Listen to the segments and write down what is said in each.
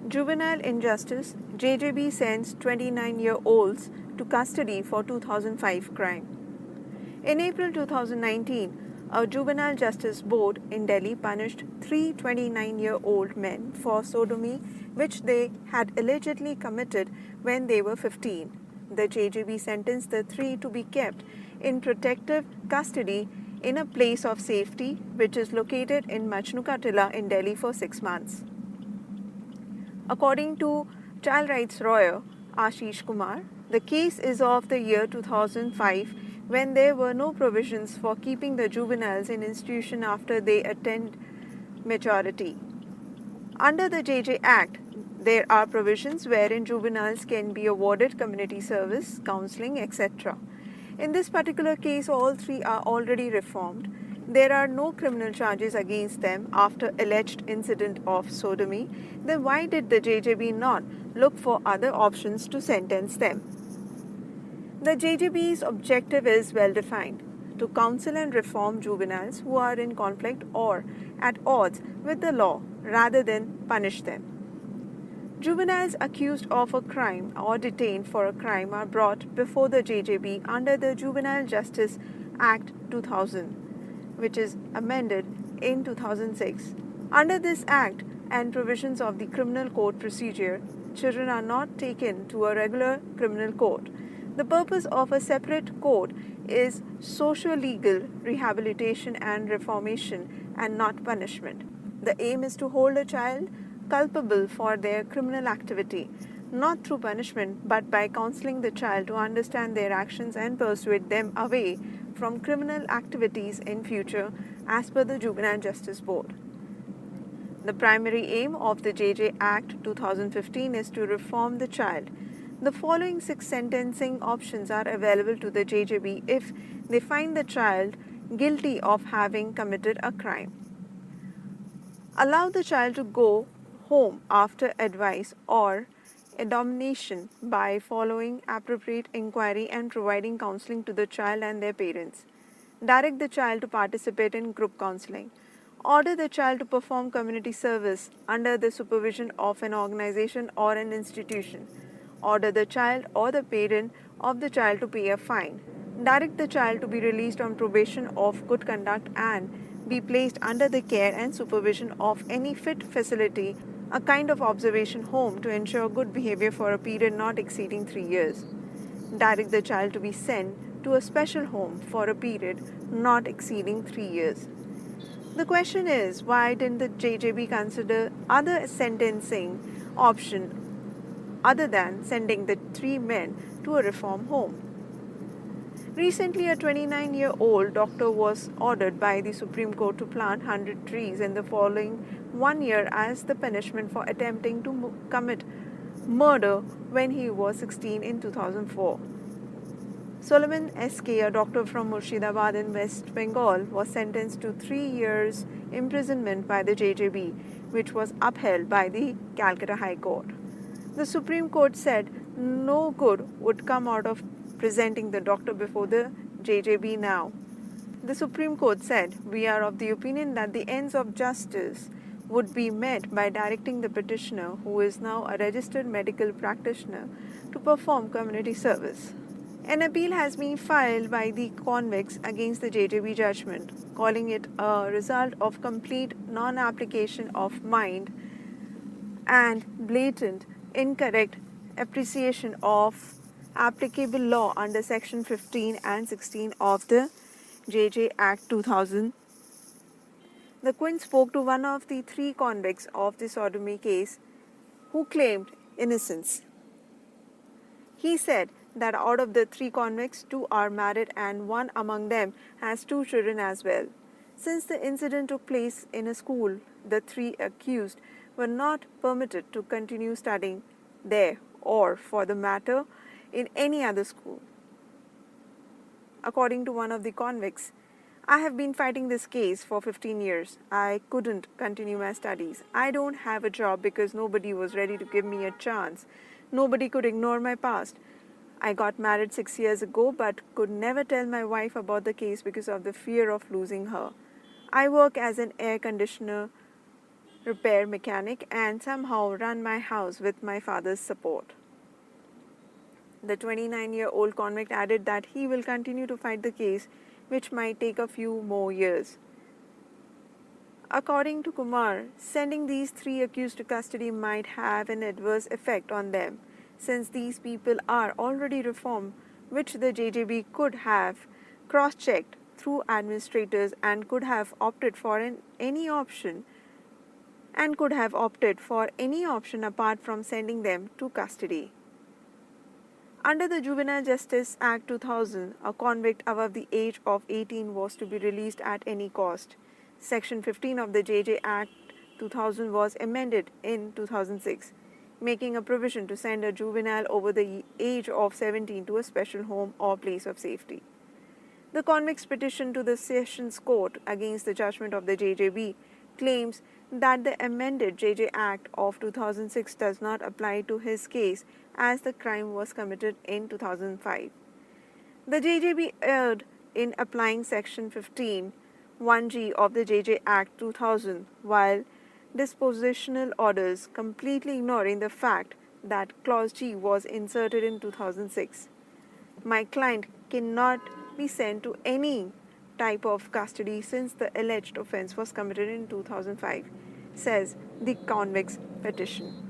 Juvenile Injustice, JJB sends 29-year-olds to custody for 2005 crime. In April 2019, a Juvenile Justice Board in Delhi punished three 29-year-old men for sodomy which they had allegedly committed when they were 15. The JJB sentenced the three to be kept in protective custody in a place of safety which is located in Majnu Tilla in Delhi for 6 months. According to child rights lawyer Ashish Kumar, the case is of the year 2005 when there were no provisions for keeping the juveniles in institution after they attained maturity. Under the JJ Act, there are provisions wherein juveniles can be awarded community service, counselling, etc. In this particular case, all three are already reformed. There are no criminal charges against them after alleged incident of sodomy. Then why did the JJB not look for other options to sentence them? The JJB's objective is well defined: to counsel and reform juveniles who are in conflict or at odds with the law rather than punish them. Juveniles accused of a crime or detained for a crime are brought before the JJB under the Juvenile Justice Act 2000, which is amended in 2006. Under this Act and provisions of the Criminal Code procedure, children are not taken to a regular criminal court. The purpose of a separate court is socio-legal rehabilitation and reformation and not punishment. The aim is to hold a child culpable for their criminal activity, not through punishment but by counseling the child to understand their actions and persuade them away from criminal activities in future as per the Juvenile Justice Board. The primary aim of the JJ Act 2015 is to reform the child. The following 6 sentencing options are available to the JJB if they find the child guilty of having committed a crime. Allow the child to go home after advice or admonition by following appropriate inquiry and providing counseling to the child and their parents. Direct the child to participate in group counseling. Order the child to perform community service under the supervision of an organization or an institution. Order the child or the parent of the child to pay a fine. Direct the child to be released on probation of good conduct and be placed under the care and supervision of any fit facility, a kind of observation home to ensure good behavior for a period not exceeding 3 years. Direct the child to be sent to a special home for a period not exceeding 3 years. The question is, why didn't the JJB consider other sentencing option other than sending the 3 men to a reform home? Recently, a 29-year-old doctor was ordered by the Supreme Court to plant 100 trees in the following 1 year as the punishment for attempting to commit murder when he was 16 in 2004. Solomon S.K., a doctor from Murshidabad in West Bengal, was sentenced to 3 years imprisonment by the JJB, which was upheld by the Calcutta High Court. The Supreme Court said no good would come out of presenting the doctor before the JJB now. The Supreme Court said, "We are of the opinion that the ends of justice would be met by directing the petitioner, who is now a registered medical practitioner, to perform community service." An appeal has been filed by the convicts against the JJB judgment, calling it a result of complete non-application of mind and blatant incorrect appreciation of applicable law under Section 15 and 16 of the JJ Act 2000. The Quint spoke to one of the 3 convicts of the sodomy case who claimed innocence. He said that out of the 3 convicts, 2 are married and one among them has 2 children as well. Since the incident took place in a school, the 3 accused were not permitted to continue studying there or, for the matter, in any other school. According to one of the convicts, "I have been fighting this case for 15 years. I couldn't continue my studies. I don't have a job because nobody was ready to give me a chance. Nobody could ignore my past. I got married 6 years ago but could never tell my wife about the case because of the fear of losing her. I work as an air conditioner repair mechanic, and somehow run my house with my father's support. The 29-year-old convict added that he will continue to fight the case, which might take a few more years. According to Kumar, sending these three accused to custody might have an adverse effect on them, since these people are already reformed, which the JJB could have cross-checked through administrators and could have opted for any option apart from sending them to custody. Under the Juvenile Justice Act 2000, a convict above the age of 18 was to be released at any cost. Section 15 of the JJ Act 2000 was amended in 2006, making a provision to send a juvenile over the age of 17 to a special home or place of safety. The convict's petition to the Sessions Court against the judgment of the JJB claims that the amended JJ Act of 2006 does not apply to his case as the crime was committed in 2005. The JJB erred in applying Section 15 1G of the JJ Act 2000 while dispositional orders, completely ignoring the fact that Clause G was inserted in 2006. My client cannot be sent to any type of custody since the alleged offense was committed in 2005, says the convict's petition.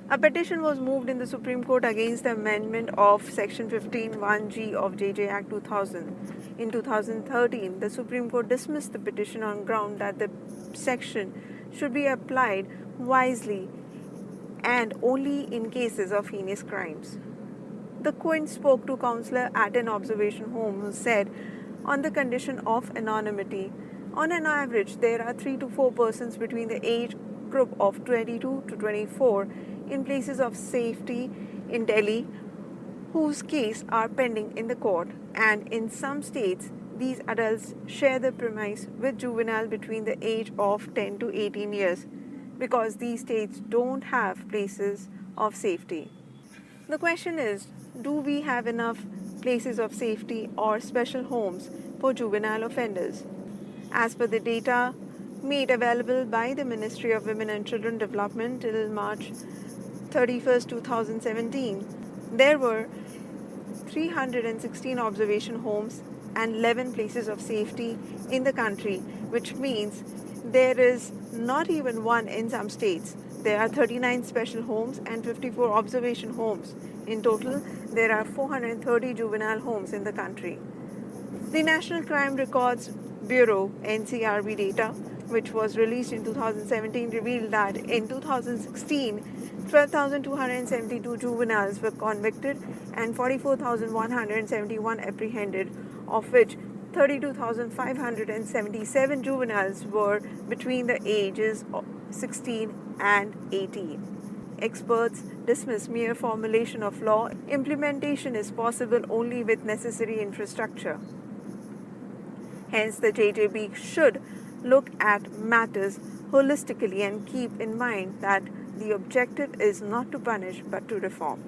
A petition was moved in the Supreme Court against the amendment of Section 15 1G of JJ Act 2000. In 2013, the Supreme Court dismissed the petition on ground that the section should be applied wisely and only in cases of heinous crimes. The Quint spoke to a counselor at an observation home who said, on the condition of anonymity, on an average, there are 3 to 4 persons between the age group of 22 to 24 in places of safety in Delhi whose cases are pending in the court, and in some states, these adults share the premise with juvenile between the age of 10 to 18 years because these states don't have places of safety. The question is, do we have enough places of safety or special homes for juvenile offenders? As per the data made available by the Ministry of Women and Children Development till March 31st, 2017, there were 316 observation homes and 11 places of safety in the country, which means there is not even one in some states. There are 39 special homes and 54 observation homes. In total, there are 430 juvenile homes in the country. The National Crime Records Bureau (NCRB) data, which was released in 2017, revealed that in 2016, 12,272 juveniles were convicted and 44,171 apprehended, of which 32,577 juveniles were between the ages of 16 and 18. Experts dismiss mere formulation of law. Implementation is possible only with necessary infrastructure. Hence, the JJB should look at matters holistically and keep in mind that the objective is not to punish but to reform.